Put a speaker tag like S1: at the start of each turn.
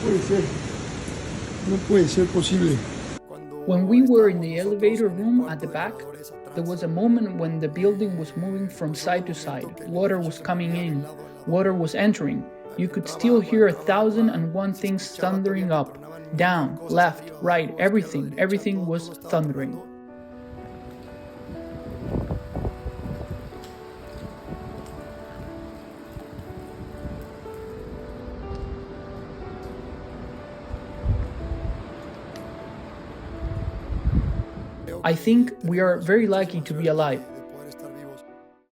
S1: puede ser. No puede ser posible.
S2: When we were in the elevator room at the back, there was a moment when the building was moving from side to side. Water was coming in, water was entering. You could still hear 1,001 things thundering up, down, left, right, everything was thundering. I think we are very lucky to be alive.